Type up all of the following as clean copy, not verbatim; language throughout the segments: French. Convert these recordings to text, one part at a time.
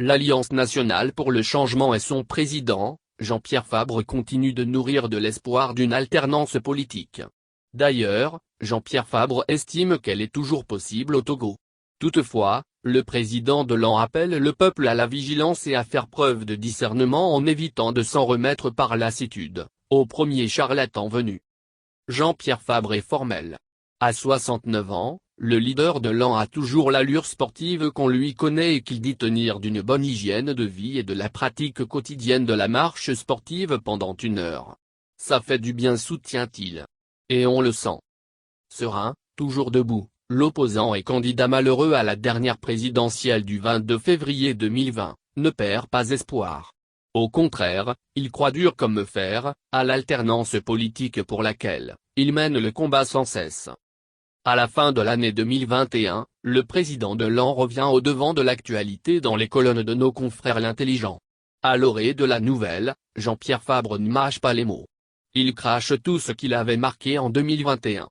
L'Alliance nationale pour le changement et son président, Jean-Pierre Fabre continue de nourrir de l'espoir d'une alternance politique. D'ailleurs, Jean-Pierre Fabre estime qu'elle est toujours possible au Togo. Toutefois, le président de l'AN appelle le peuple à la vigilance et à faire preuve de discernement en évitant de s'en remettre par lassitude, au premier charlatan venu. Jean-Pierre Fabre est formel. À 69 ans, le leader de l'AN a toujours l'allure sportive qu'on lui connaît et qu'il dit tenir d'une bonne hygiène de vie et de la pratique quotidienne de la marche sportive pendant 1 heure. Ça fait du bien, soutient-il. Et on le sent. Serein, toujours debout, l'opposant et candidat malheureux à la dernière présidentielle du 22 février 2020, ne perd pas espoir. Au contraire, il croit dur comme fer, à l'alternance politique pour laquelle il mène le combat sans cesse. À la fin de l'année 2021, le président de l'AN revient au devant de l'actualité dans les colonnes de nos confrères L'Intelligent. À l'orée de la nouvelle, Jean-Pierre Fabre ne mâche pas les mots. Il crache tout ce qu'il avait marqué en 2021.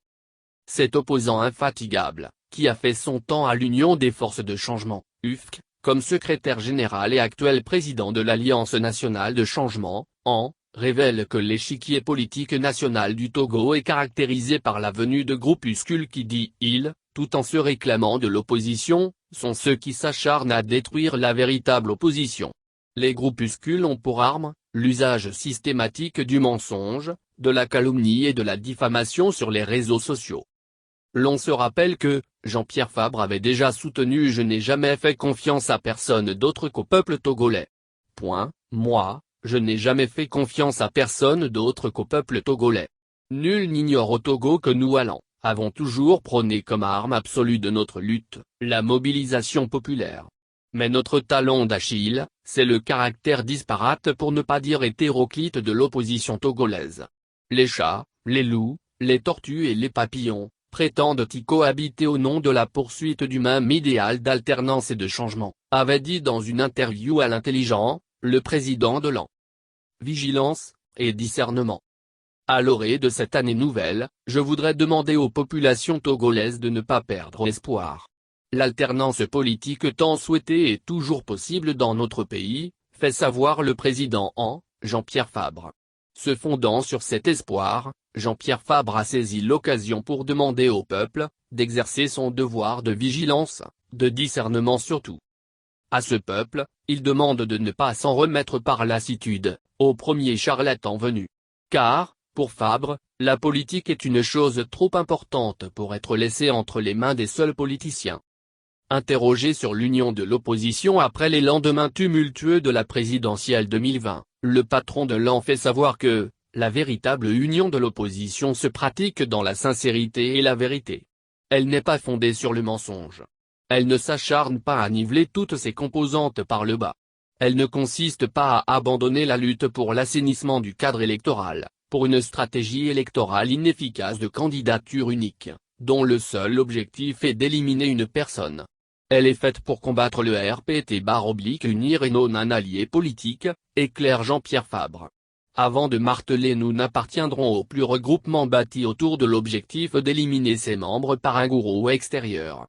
Cet opposant infatigable, qui a fait son temps à l'Union des forces de changement, UFC, comme secrétaire général et actuel président de l'Alliance nationale de changement, AN, révèle que l'échiquier politique national du Togo est caractérisé par la venue de groupuscules qui, dit-il, tout en se réclamant de l'opposition, sont ceux qui s'acharnent à détruire la véritable opposition. Les groupuscules ont pour arme l'usage systématique du mensonge, de la calomnie et de la diffamation sur les réseaux sociaux. L'on se rappelle que, Jean-Pierre Fabre avait déjà soutenu « Je n'ai jamais fait confiance à personne d'autre qu'au peuple togolais. Moi, je n'ai jamais fait confiance à personne d'autre qu'au peuple togolais. Nul n'ignore au Togo que nous avons toujours prôné comme arme absolue de notre lutte, la mobilisation populaire. Mais notre talon d'Achille, c'est le caractère disparate pour ne pas dire hétéroclite de l'opposition togolaise. Les chats, les loups, les tortues et les papillons prétendent y cohabiter au nom de la poursuite du même idéal d'alternance et de changement, avait dit dans une interview à l'Intelligent, le président de l'AN. Vigilance, et discernement. À l'orée de cette année nouvelle, je voudrais demander aux populations togolaises de ne pas perdre espoir. L'alternance politique tant souhaitée est toujours possible dans notre pays, fait savoir le président AN, Jean-Pierre Fabre. Se fondant sur cet espoir, Jean-Pierre Fabre a saisi l'occasion pour demander au peuple d'exercer son devoir de vigilance, de discernement surtout. À ce peuple, il demande de ne pas s'en remettre par lassitude, au premier charlatan venu. Car, pour Fabre, la politique est une chose trop importante pour être laissée entre les mains des seuls politiciens. Interrogé sur l'union de l'opposition après les lendemains tumultueux de la présidentielle 2020, le patron de l'AN fait savoir que la véritable union de l'opposition se pratique dans la sincérité et la vérité. Elle n'est pas fondée sur le mensonge. Elle ne s'acharne pas à niveler toutes ses composantes par le bas. Elle ne consiste pas à abandonner la lutte pour l'assainissement du cadre électoral, pour une stratégie électorale inefficace de candidature unique, dont le seul objectif est d'éliminer une personne. Elle est faite pour combattre le RPT/unir et non un allié politique, éclaire Jean-Pierre Fabre. Avant de marteler nous n'appartiendrons au plus regroupement bâti autour de l'objectif d'éliminer ses membres par un gourou extérieur.